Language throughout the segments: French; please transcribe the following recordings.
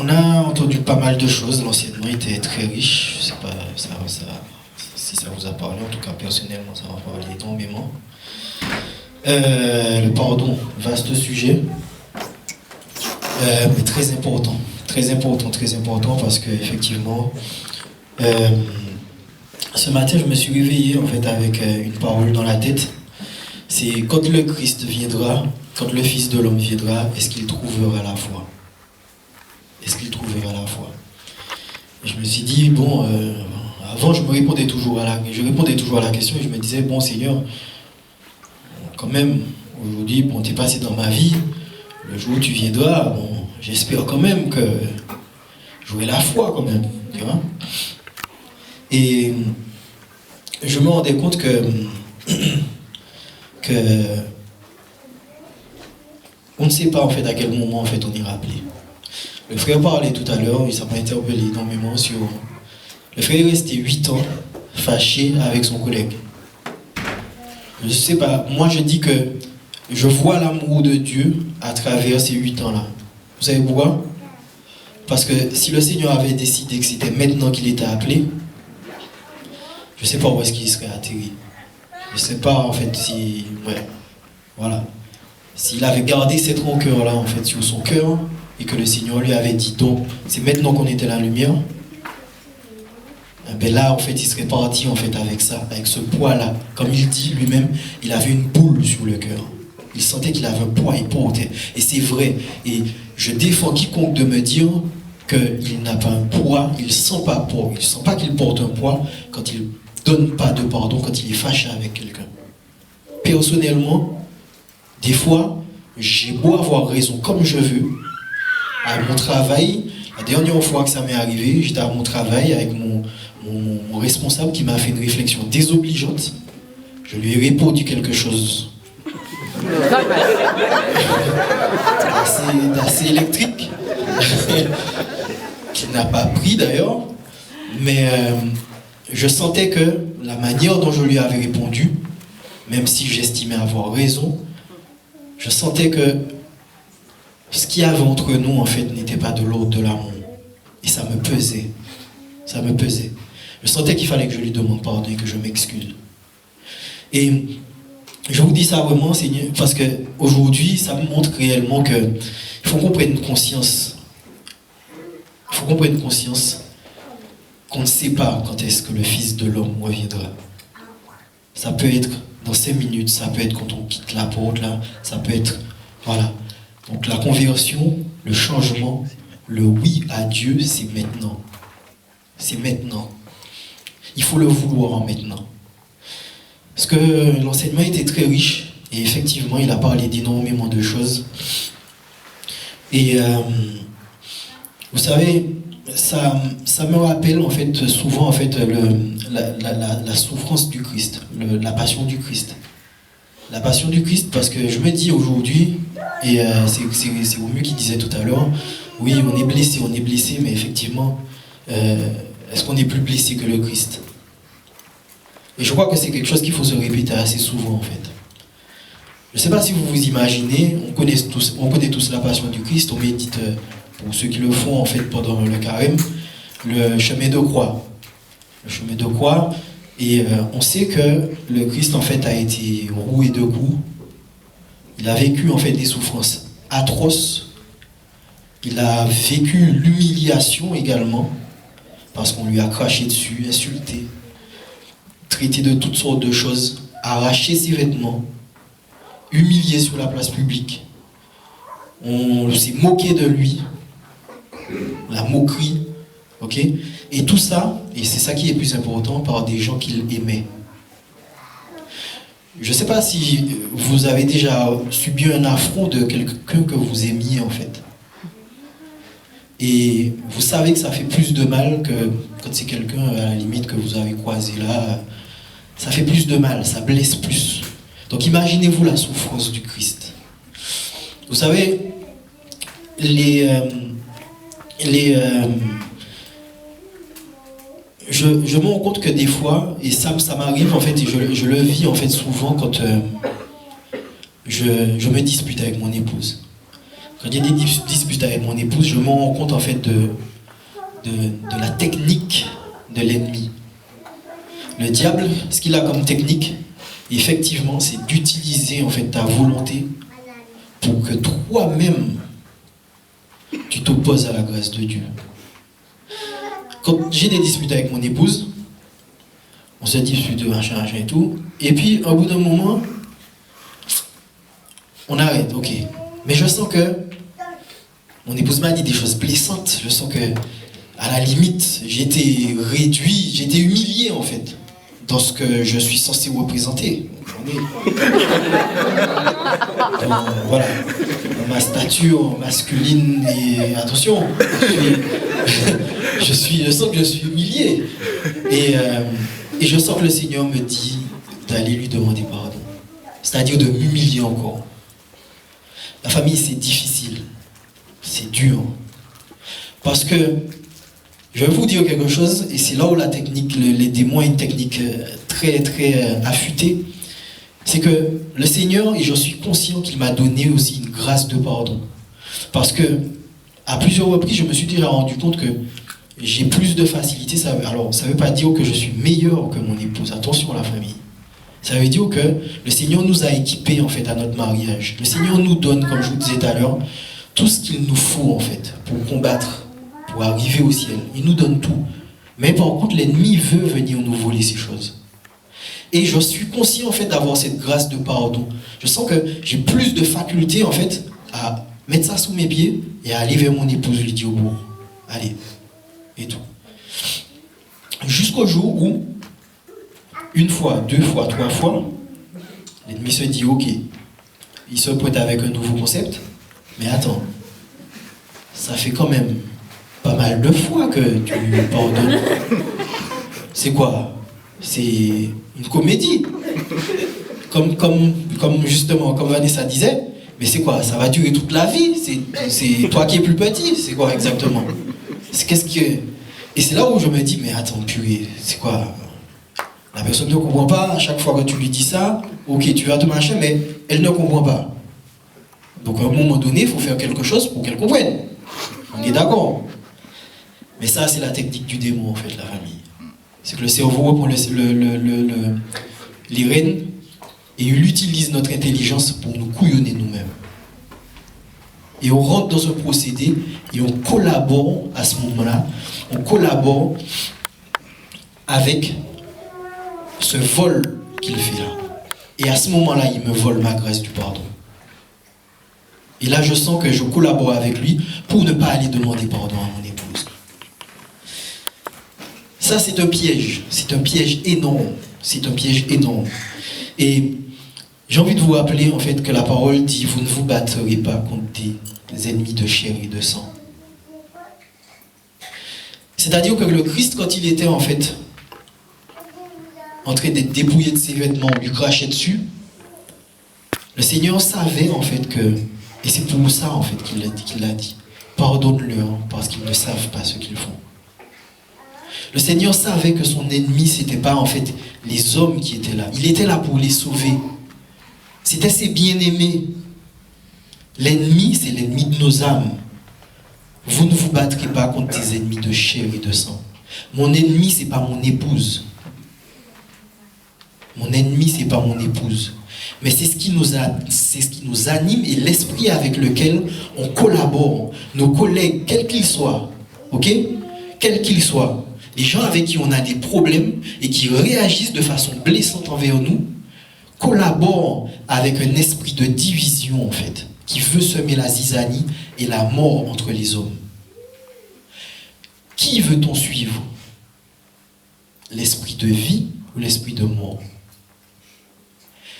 On a entendu pas mal de choses, l'enseignement était très riche, je sais pas si ça vous a parlé, en tout cas personnellement ça m'a parlé énormément. Le pardon, vaste sujet, mais très important, parce que effectivement, ce matin je me suis réveillé en fait avec une parole dans la tête. C'est quand le Christ viendra, quand le Fils de l'homme viendra, est-ce qu'il trouvera la foi? Est-ce qu'il trouvera la foi? Et je me suis dit, bon, avant je répondais toujours à la question et je me disais, bon Seigneur, quand même, aujourd'hui, bon, t'es passé dans ma vie, le jour où tu viendras, bon, j'espère quand même que j'aurai la foi quand même, tu vois. Et je me rendais compte que on ne sait pas en fait à quel moment en fait on est rappelé. Le frère parlait tout à l'heure, ça m'a interpellé énormément sur... Le frère est resté 8 ans fâché avec son collègue. Je ne sais pas, moi je dis que je vois l'amour de Dieu à travers ces 8 ans-là. Vous savez pourquoi? Parce que si le Seigneur avait décidé que c'était maintenant qu'il était appelé, je ne sais pas où est-ce qu'il serait atterri. Je ne sais pas en fait si... Ouais, voilà. S'il avait gardé cette rancœur-là en fait sur son cœur, et que le Seigneur lui avait dit donc, c'est maintenant qu'on était la lumière, ben là en fait il serait parti en fait avec ça, avec ce poids-là. Comme il dit lui-même, il avait une boule sur le cœur. Il sentait qu'il avait un poids, il portait. Et c'est vrai. Et je défends quiconque de me dire qu'il n'a pas un poids, il ne sent pas poids, il ne sent pas qu'il porte un poids quand il ne donne pas de pardon, quand il est fâché avec quelqu'un. Personnellement, des fois, j'ai beau avoir raison comme je veux, à mon travail, la dernière fois que ça m'est arrivé, j'étais à mon travail avec mon responsable qui m'a fait une réflexion désobligeante. Je lui ai répondu quelque chose d'assez électrique, qu'il n'a pas pris d'ailleurs, mais je sentais que la manière dont je lui avais répondu, même si j'estimais avoir raison, je sentais que ce qu'il y avait entre nous, en fait, n'était pas de l'ordre de l'amour. Et ça me pesait. Ça me pesait. Je sentais qu'il fallait que je lui demande pardon et que je m'excuse. Et je vous dis ça vraiment, Seigneur, parce qu'aujourd'hui, ça me montre réellement qu'il faut qu'on prenne conscience. Il faut qu'on prenne conscience qu'on ne sait pas quand est-ce que le Fils de l'homme reviendra. Ça peut être dans 5 minutes, ça peut être quand on quitte la porte, là, ça peut être... Voilà. Donc la conversion, le changement, le oui à Dieu, c'est maintenant. C'est maintenant. Il faut le vouloir en maintenant. Parce que l'enseignement était très riche, et effectivement, il a parlé d'énormément de choses. Et vous savez, ça me rappelle en fait souvent en fait la souffrance du Christ, la passion du Christ. La passion du Christ, parce que je me dis aujourd'hui, et c'est Romu qui disait tout à l'heure, oui, on est blessé, mais effectivement, est-ce qu'on est plus blessé que le Christ? Et je crois que c'est quelque chose qu'il faut se répéter assez souvent, en fait. Je ne sais pas si vous vous imaginez, on connaît tous la passion du Christ, on médite, pour ceux qui le font, en fait, pendant le carême, le chemin de croix. Le chemin de croix. Et on sait que le Christ en fait a été roué de coups. Il a vécu en fait des souffrances atroces. Il a vécu l'humiliation également, parce qu'on lui a craché dessus, insulté, traité de toutes sortes de choses, arraché ses vêtements, humilié sur la place publique. On s'est moqué de lui, la moquerie, ok? Et tout ça, et c'est ça qui est plus important, par des gens qu'il aimait. Je ne sais pas si vous avez déjà subi un affront de quelqu'un que vous aimiez en fait. Et vous savez que ça fait plus de mal que quand c'est quelqu'un à la limite que vous avez croisé là. Ça fait plus de mal, ça blesse plus. Donc imaginez-vous la souffrance du Christ. Vous savez, je me rends compte que des fois, et ça m'arrive en fait, et je le vis en fait souvent quand je me dispute avec mon épouse. quand j'ai des disputes avec mon épouse, je me rends compte en fait de la technique de l'ennemi. Le diable, ce qu'il a comme technique, effectivement, c'est d'utiliser en fait ta volonté pour que toi-même, tu t'opposes à la grâce de Dieu. Quand j'ai des disputes avec mon épouse, on se dispute, machin et tout, et puis au bout d'un moment, on arrête, ok. Mais je sens que mon épouse m'a dit des choses blessantes, je sens que à la limite, j'ai été réduit, j'ai été humilié en fait, dans ce que je suis censé représenter. Voilà, dans ma stature masculine et attention, je sens que je suis humilié. Et je sens que le Seigneur me dit d'aller lui demander pardon. C'est-à-dire de m'humilier encore. La famille, c'est difficile. C'est dur. Parce que, je vais vous dire quelque chose, et c'est là où la technique, les démons ont une technique très, très affûtée. C'est que le Seigneur, et je suis conscient qu'il m'a donné aussi une grâce de pardon. Parce que, à plusieurs reprises, je me suis déjà rendu compte que j'ai plus de facilité. Alors, ça ne veut pas dire que je suis meilleur que mon épouse. Attention, la famille. Ça veut dire que le Seigneur nous a équipés, en fait, à notre mariage. Le Seigneur nous donne, comme je vous disais tout à l'heure, tout ce qu'il nous faut, en fait, pour combattre, pour arriver au ciel. Il nous donne tout. Mais par contre, l'ennemi veut venir nous voler ces choses. Et je suis conscient, en fait, d'avoir cette grâce de pardon. Je sens que j'ai plus de faculté, en fait, à mettre ça sous mes pieds et à aller vers mon épouse, lui dire, bon, allez, et tout. Jusqu'au jour où, une fois, deux fois, trois fois, l'ennemi se dit, ok, il se pointe avec un nouveau concept, mais attends, ça fait quand même pas mal de fois que tu pardonnes. C'est quoi? C'est une comédie. Comme justement, comme Vanessa disait, mais c'est quoi? Ça va durer toute la vie? C'est toi qui es plus petit? C'est quoi exactement? Qu'est-ce que... Et c'est là où je me dis, mais attends, purée, c'est quoi? La personne ne comprend pas, à chaque fois que tu lui dis ça, ok, tu vas te machin, mais elle ne comprend pas. Donc à un moment donné, il faut faire quelque chose pour qu'elle comprenne. On est d'accord. Mais ça, c'est la technique du démon, en fait, la famille. C'est que le cerveau reprend les rênes et il utilise notre intelligence pour nous couillonner nous-mêmes. Et on rentre dans ce procédé et on collabore à ce moment-là, on collabore avec ce vol qu'il fait là. Et à ce moment-là, il me vole ma grâce du pardon. Et là, je sens que je collabore avec lui pour ne pas aller demander pardon à mon épouse. Ça, c'est un piège. C'est un piège énorme. C'est un piège énorme. Et j'ai envie de vous rappeler, en fait, que la parole dit « Vous ne vous battrez pas contre des ennemis de chair et de sang. » C'est-à-dire que le Christ, quand il était, en fait, en train d'être dépouillé de ses vêtements, on lui crachait dessus, le Seigneur savait, en fait, que... Et c'est pour ça, en fait, qu'il l'a dit. Pardonne-leur, parce qu'ils ne savent pas ce qu'ils font. Le Seigneur savait que son ennemi, ce n'était pas, en fait, les hommes qui étaient là. Il était là pour les sauver. C'était ses bien-aimés. L'ennemi, c'est l'ennemi de nos âmes. Vous ne vous battrez pas contre des ennemis de chair et de sang. Mon ennemi, ce n'est pas mon épouse. Mon ennemi, ce n'est pas mon épouse. Mais c'est ce qui nous anime et l'esprit avec lequel on collabore. Nos collègues, quels qu'ils soient, ok? Quels qu'ils soient. Les gens avec qui on a des problèmes et qui réagissent de façon blessante envers nous, collaborent avec un esprit de division, en fait, qui veut semer la zizanie et la mort entre les hommes. Qui veut-on suivre? L'esprit de vie ou l'esprit de mort?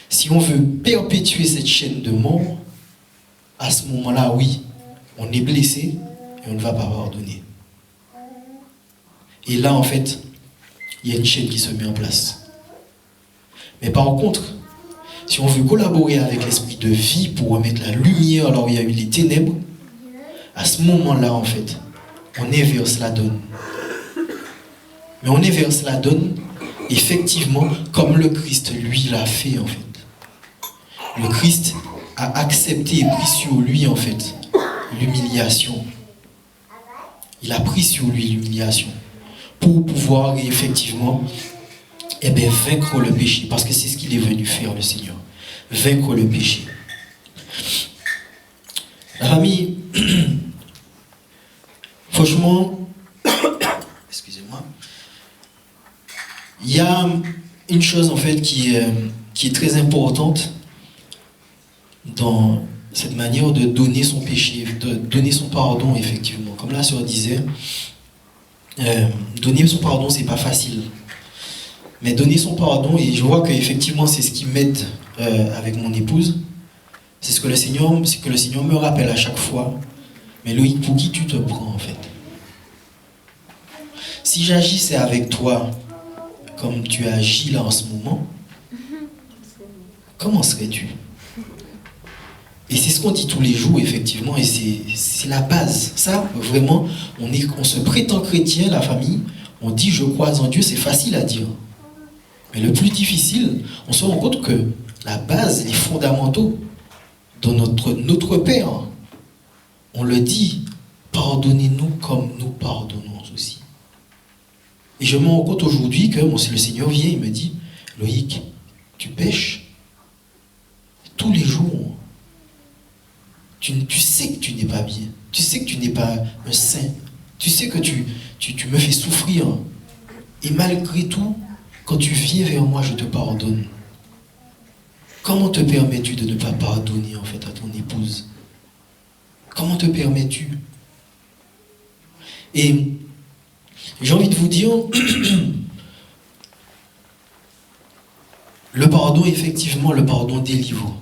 Si on veut perpétuer cette chaîne de mort, à ce moment-là, oui, on est blessé et on ne va pas pardonner. Et là, en fait, il y a une chaîne qui se met en place. Mais par contre, si on veut collaborer avec l'esprit de vie pour remettre la lumière là où il y a eu les ténèbres, à ce moment-là, en fait, on inverse la donne. Mais on inverse la donne, effectivement, comme le Christ, lui, l'a fait, en fait. Le Christ a accepté et pris sur lui, en fait, l'humiliation. Il a pris sur lui l'humiliation pour pouvoir effectivement vaincre le péché. Parce que c'est ce qu'il est venu faire, le Seigneur. Vaincre le péché. La famille, franchement, excusez-moi, il y a une chose en fait qui est très importante dans cette manière de donner son péché, de donner son pardon, effectivement. Comme la sœur disait, donner son pardon, c'est pas facile. Mais donner son pardon, et je vois qu'effectivement, c'est ce qui m'aide avec mon épouse. C'est ce que le Seigneur me rappelle à chaque fois. Mais Loïc, pour qui tu te prends, en fait? Si j'agissais avec toi comme tu agis là en ce moment, comment serais-tu? Et c'est ce qu'on dit tous les jours, effectivement, et c'est la base. Ça, vraiment, on se prétend chrétien, la famille, on dit « je crois en Dieu », c'est facile à dire. Mais le plus difficile, on se rend compte que la base, les fondamentaux de notre Père, on le dit « pardonnez-nous comme nous pardonnons aussi ». Et je me rends compte aujourd'hui que le Seigneur vient, il me dit « Loïc, tu pêches tous les jours. Tu sais que tu n'es pas bien. Tu sais que tu n'es pas un saint. Tu sais que tu me fais souffrir. Et malgré tout, quand tu viens vers moi, je te pardonne. Comment te permets-tu de ne pas pardonner en fait à ton épouse? Comment te permets-tu? Et j'ai envie de vous dire, le pardon, effectivement, le pardon délivre.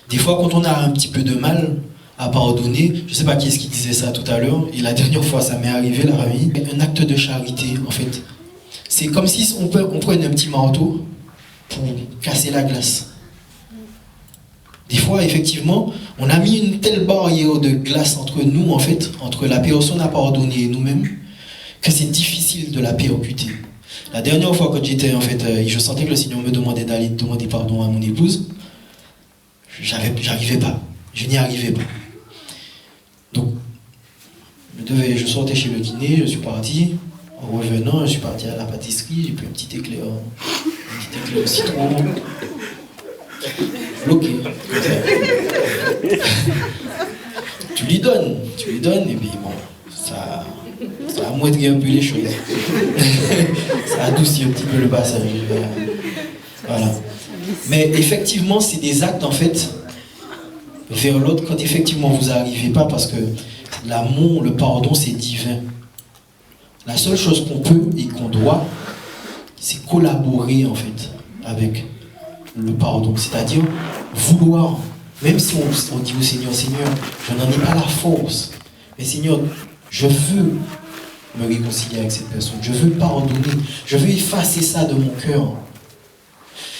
Des fois, quand on a un petit peu de mal à pardonner, je ne sais pas qui est-ce qui disait ça tout à l'heure, et la dernière fois, ça m'est arrivé, la famille, un acte de charité, en fait. C'est comme si on prenait un petit marteau pour casser la glace. Des fois, effectivement, on a mis une telle barrière de glace entre nous, en fait, entre la personne à pardonner et nous-mêmes, que c'est difficile de la percuter. La dernière fois, quand j'étais, en fait, je sentais que le Seigneur me demandait d'aller demander pardon à mon épouse, j'arrivais pas. Je n'y arrivais pas. Donc, je sortais chez le dîner, je suis parti. En revenant, je suis parti à la pâtisserie, j'ai pris un petit éclair au citron. Bloqué. Tu lui donnes, et puis bon, ça amoindrit un peu les choses. Ça adoucit un petit peu le passage. Voilà. Mais effectivement, c'est des actes, en fait, vers l'autre, quand effectivement vous n'arrivez pas, parce que l'amour, le pardon, c'est divin. La seule chose qu'on peut et qu'on doit, c'est collaborer, en fait, avec le pardon. C'est-à-dire vouloir, même si on dit au Seigneur, Seigneur, je n'en ai pas la force, mais Seigneur, je veux me réconcilier avec cette personne, je veux pardonner, je veux effacer ça de mon cœur.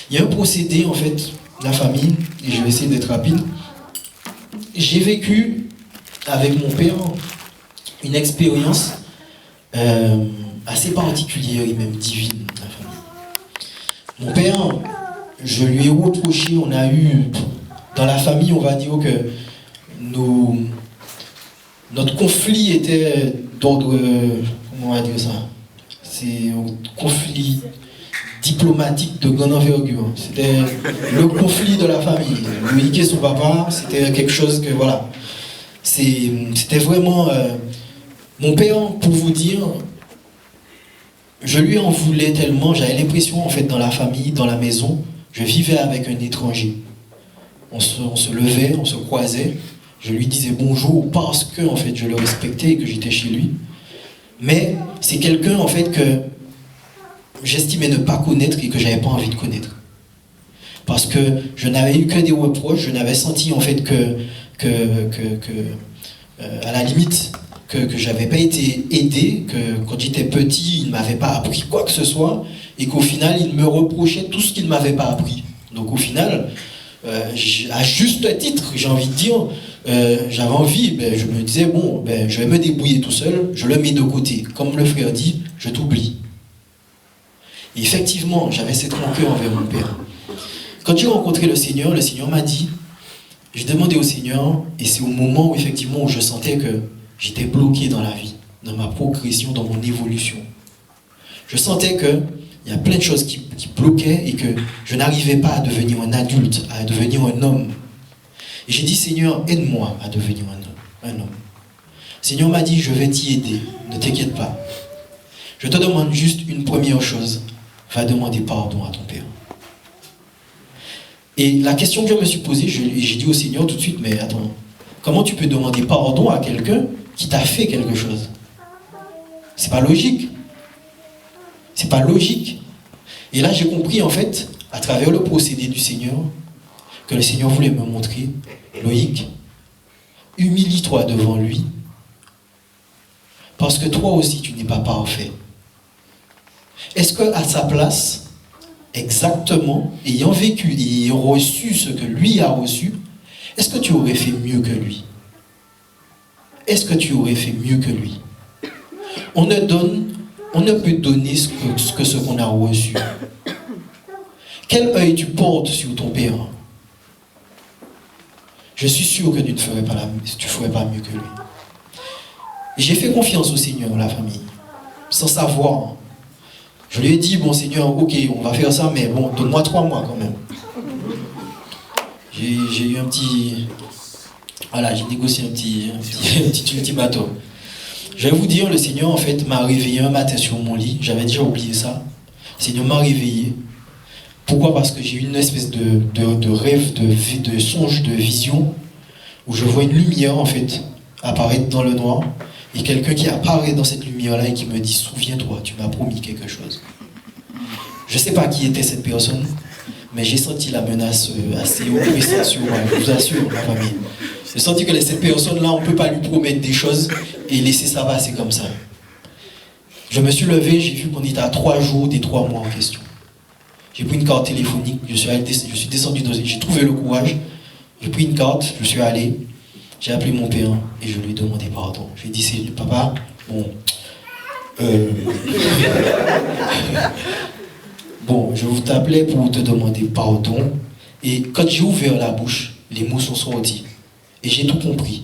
Il y a un procédé, en fait, la famille, et je vais essayer d'être rapide. J'ai vécu avec mon père une expérience assez particulière et même divine, la famille. Mon père, je lui ai reproché, on a eu, dans la famille, on va dire que notre conflit était d'ordre, comment on va dire ça? C'est un conflit diplomatique de grande envergure. C'était le conflit de la famille. Loïc et son papa, c'était quelque chose que, voilà. C'était vraiment... mon père, pour vous dire, je lui en voulais tellement, j'avais l'impression, en fait, dans la famille, dans la maison, je vivais avec un étranger. On se levait, on se croisait, je lui disais bonjour parce que, en fait, je le respectais et que j'étais chez lui. Mais c'est quelqu'un, en fait, que j'estimais ne pas connaître et que j'avais pas envie de connaître. Parce que je n'avais eu que des reproches, je n'avais senti, en fait, à la limite, que je n'avais pas été aidé, que quand j'étais petit, il ne m'avait pas appris quoi que ce soit, et qu'au final, il me reprochait tout ce qu'il ne m'avait pas appris. Donc au final, à juste titre, j'ai envie de dire, j'avais envie, je me disais, bon, je vais me débrouiller tout seul, je le mets de côté. Comme le frère dit, je t'oublie. Et effectivement, j'avais cette rancœur envers mon père. Quand j'ai rencontré le Seigneur m'a dit, J'ai demandé au Seigneur, et c'est au moment où effectivement où je sentais que j'étais bloqué dans la vie, dans ma progression, dans mon évolution. Je sentais que il y a plein de choses qui bloquaient et que je n'arrivais pas à devenir un adulte, à devenir un homme. Et j'ai dit, Seigneur, aide-moi à devenir un homme. Le Seigneur m'a dit, je vais t'y aider, ne t'inquiète pas. Je te demande juste une première chose, va demander pardon à ton Père. Et la question que je me suis posée, j'ai dit au Seigneur tout de suite, mais attends, comment tu peux demander pardon à quelqu'un qui t'a fait quelque chose? C'est pas logique. C'est pas logique. Et là, j'ai compris, en fait, à travers le procédé du Seigneur, que le Seigneur voulait me montrer, Loïc, humilie-toi devant lui, parce que toi aussi, tu n'es pas parfait. Est-ce qu'à sa place, exactement, ayant vécu et ayant reçu ce que lui a reçu, est-ce que tu aurais fait mieux que lui? Est-ce que tu aurais fait mieux que lui? On ne peut donner ce qu'on a reçu. Quel œil tu portes sur ton Père? Je suis sûr que tu ne ferais pas mieux que lui. Et j'ai fait confiance au Seigneur, la famille, sans savoir. Je lui ai dit, bon Seigneur, ok, on va faire ça, mais bon, donne-moi 3 mois quand même. J'ai eu un petit... Voilà, j'ai négocié un petit ultimatum. Je vais vous dire, le Seigneur, en fait, m'a réveillé un matin sur mon lit. J'avais déjà oublié ça. Le Seigneur m'a réveillé. Pourquoi? Parce que j'ai eu une espèce de rêve, de songe, de vision, où je vois une lumière, en fait, apparaître dans le noir, et quelqu'un qui apparaît dans cette lumière-là et qui me dit, souviens-toi, tu m'as promis quelque chose. Je ne sais pas qui était cette personne, mais j'ai senti la menace assez oppressante sur moi, je vous assure, ma famille. J'ai senti que cette personne-là, on ne peut pas lui promettre des choses et laisser ça passer comme ça. Je me suis levé, j'ai vu qu'on était à 3 jours des 3 mois en question. J'ai pris une carte téléphonique, je suis descendu j'ai trouvé le courage, j'ai pris une carte, je suis allé, j'ai appelé mon père et je lui ai demandé pardon. Je lui ai dit, c'est papa, bon, bon, je vous t'appelais pour te demander pardon. Et quand j'ai ouvert la bouche, les mots sont sortis. Et j'ai tout compris.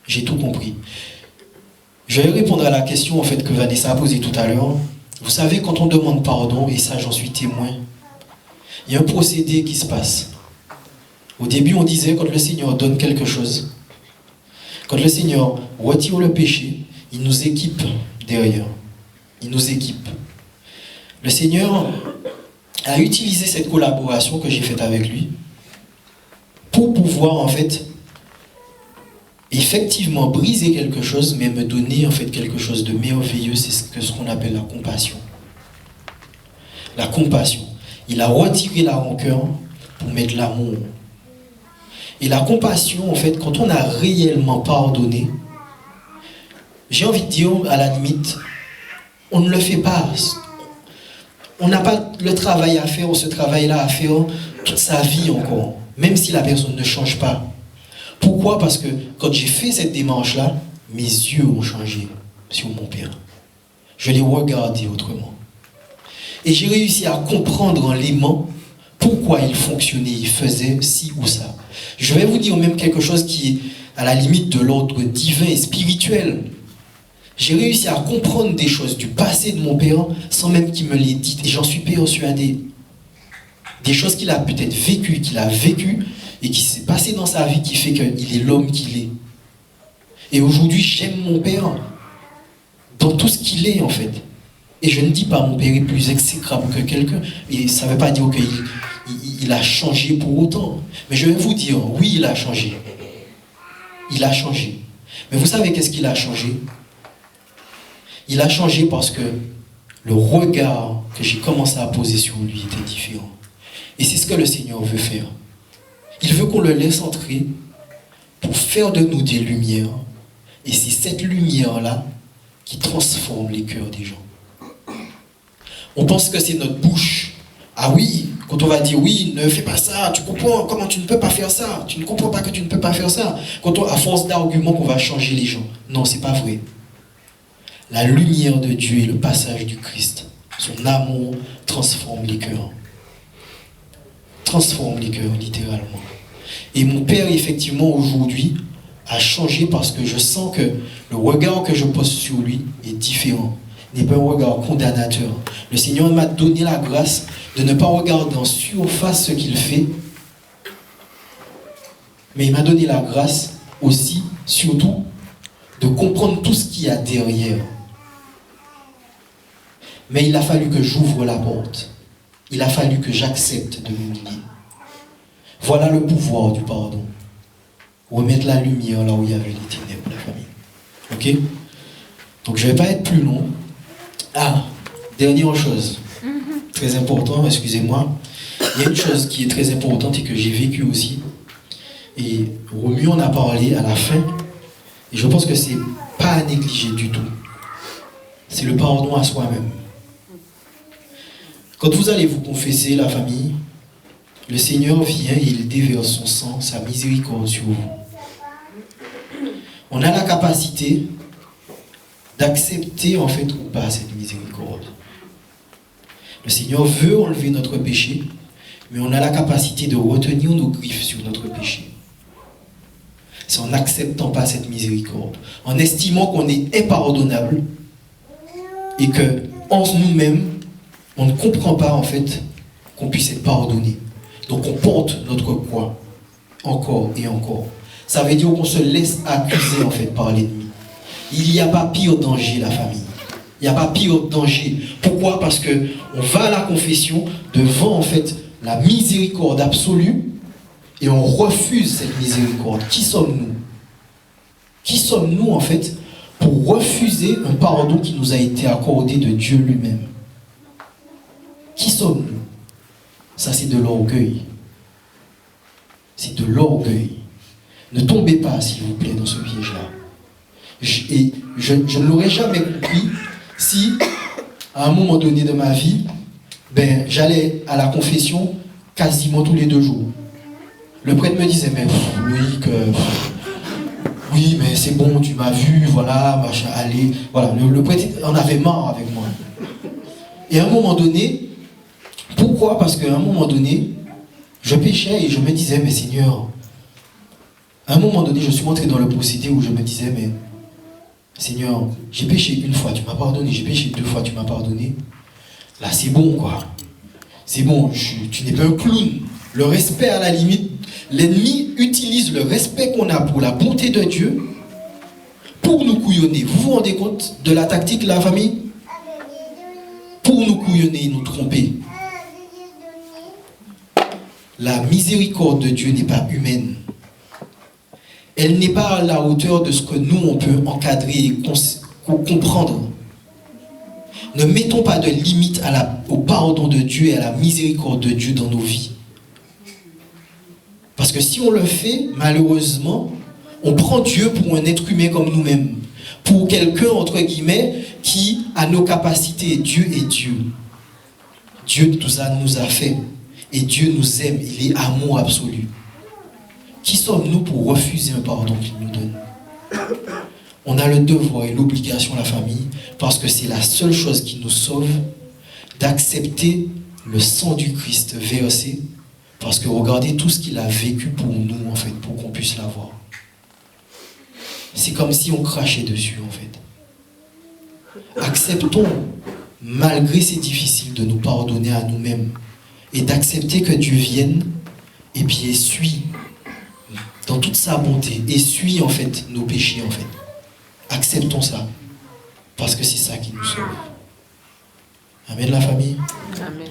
J'ai tout compris. Je vais répondre à la question en fait que Vanessa a posée tout à l'heure. Vous savez, quand on demande pardon, et ça j'en suis témoin, il y a un procédé qui se passe. Au début, on disait, quand le Seigneur donne quelque chose, quand le Seigneur retire le péché, il nous équipe derrière. Il nous équipe. Le Seigneur a utilisé cette collaboration que j'ai faite avec lui pour pouvoir, en fait, effectivement briser quelque chose, mais me donner, en fait, quelque chose de merveilleux. C'est ce qu'on appelle la compassion. La compassion. Il a retiré la rancœur pour mettre l'amour. Et la compassion, en fait, quand on a réellement pardonné, j'ai envie de dire, à la limite, on ne le fait pas. On n'a pas le travail à faire, ou ce travail-là à faire toute sa vie encore, même si la personne ne change pas. Pourquoi? Parce que quand j'ai fait cette démarche-là, mes yeux ont changé sur mon Père. Je l'ai regardé autrement. Et j'ai réussi à comprendre en l'aimant pourquoi il fonctionnait, il faisait ci ou ça. Je vais vous dire même quelque chose qui est à la limite de l'ordre divin et spirituel. J'ai réussi à comprendre des choses du passé de mon père sans même qu'il me les dise. Et j'en suis persuadé. Des choses qu'il a peut-être vécues, qu'il a vécues et qui s'est passé dans sa vie qui fait qu'il est l'homme qu'il est. Et aujourd'hui, j'aime mon père dans tout ce qu'il est en fait. Et je ne dis pas mon père est plus exécrable que quelqu'un. Et ça ne veut pas dire qu'il a changé pour autant. Mais je vais vous dire, oui, il a changé. Il a changé. Mais vous savez qu'est-ce qu'il a changé? Il a changé parce que le regard que j'ai commencé à poser sur lui était différent. Et c'est ce que le Seigneur veut faire. Il veut qu'on le laisse entrer pour faire de nous des lumières. Et c'est cette lumière-là qui transforme les cœurs des gens. On pense que c'est notre bouche. Ah oui, quand on va dire oui, ne fais pas ça, tu comprends comment tu ne peux pas faire ça, tu ne comprends pas que tu ne peux pas faire ça. À force d'arguments qu'on va changer les gens. Non, c'est pas vrai. La lumière de Dieu et le passage du Christ, son amour transforme les cœurs. Transforme les cœurs, littéralement. Et mon père, effectivement, aujourd'hui, a changé parce que je sens que le regard que je pose sur lui est différent. Il n'est pas un regard condamnateur. Le Seigneur m'a donné la grâce de ne pas regarder en surface ce qu'il fait, mais il m'a donné la grâce aussi, surtout, de comprendre tout ce qu'il y a derrière. Mais il a fallu que j'ouvre la porte. Il a fallu que j'accepte de m'humilier. Voilà le pouvoir du pardon. Remettre la lumière là où il y avait les ténèbres, la famille. Ok? Donc je ne vais pas être plus long. Ah, dernière chose. Très important, excusez-moi. Il y a une chose qui est très importante et que j'ai vécu aussi. Et Romu en a parlé à la fin. Et je pense que c'est pas à négliger du tout. C'est le pardon à soi-même. Quand vous allez vous confesser, la famille, le Seigneur vient et il déverse son sang, sa miséricorde sur vous. On a la capacité d'accepter en fait ou pas cette miséricorde. Le Seigneur veut enlever notre péché, mais on a la capacité de retenir nos griffes sur notre péché. C'est en n'acceptant pas cette miséricorde, en estimant qu'on est impardonnable et que en nous-mêmes, on ne comprend pas en fait qu'on puisse être pardonné. Donc on porte notre croix encore et encore. Ça veut dire qu'on se laisse accuser en fait par l'ennemi. Il n'y a pas pire danger, la famille. Il n'y a pas pire danger. Pourquoi? Parce que on va à la confession devant en fait la miséricorde absolue et on refuse cette miséricorde. Qui sommes-nous? Qui sommes-nous en fait pour refuser un pardon qui nous a été accordé de Dieu lui-même? Qui sommes-nous? Ça, c'est de l'orgueil. C'est de l'orgueil. Ne tombez pas, s'il vous plaît, dans ce piège-là. Et je ne l'aurais jamais compris si, à un moment donné de ma vie, j'allais à la confession quasiment tous les 2 jours. Le prêtre me disait, mais Loïc, oui, mais c'est bon, tu m'as vu, voilà, machin, allez. Voilà, le prêtre en avait marre avec moi. Et à un moment donné, pourquoi? Parce qu'à un moment donné, je péchais et je me disais, mais Seigneur, à un moment donné, je suis entré dans le procédé où je me disais, mais Seigneur, j'ai péché 1 fois, tu m'as pardonné, j'ai péché 2 fois, tu m'as pardonné. Là, c'est bon, quoi. C'est bon, tu n'es pas un clown. Le respect, à la limite, l'ennemi utilise le respect qu'on a pour la bonté de Dieu pour nous couillonner. Vous vous rendez compte de la tactique, la famille? Pour nous couillonner et nous tromper. La miséricorde de Dieu n'est pas humaine. Elle n'est pas à la hauteur de ce que nous, on peut encadrer et comprendre. Ne mettons pas de limite au pardon de Dieu et à la miséricorde de Dieu dans nos vies. Parce que si on le fait, malheureusement, on prend Dieu pour un être humain comme nous-mêmes. Pour quelqu'un, entre guillemets, qui a nos capacités. Dieu est Dieu. Dieu nous a fait. Et Dieu nous aime. Il est amour absolu. Qui sommes-nous pour refuser un pardon qu'il nous donne? On a le devoir et l'obligation, la famille, parce que c'est la seule chose qui nous sauve, d'accepter le sang du Christ versé, parce que regardez tout ce qu'il a vécu pour nous, en fait, pour qu'on puisse l'avoir. C'est comme si on crachait dessus, en fait. Acceptons, malgré c'est difficile, de nous pardonner à nous-mêmes et d'accepter que Dieu vienne et puis essuie dans toute sa bonté, essuie en fait nos péchés en fait. Acceptons ça, parce que c'est ça qui nous sauve. Amen la famille. Amen.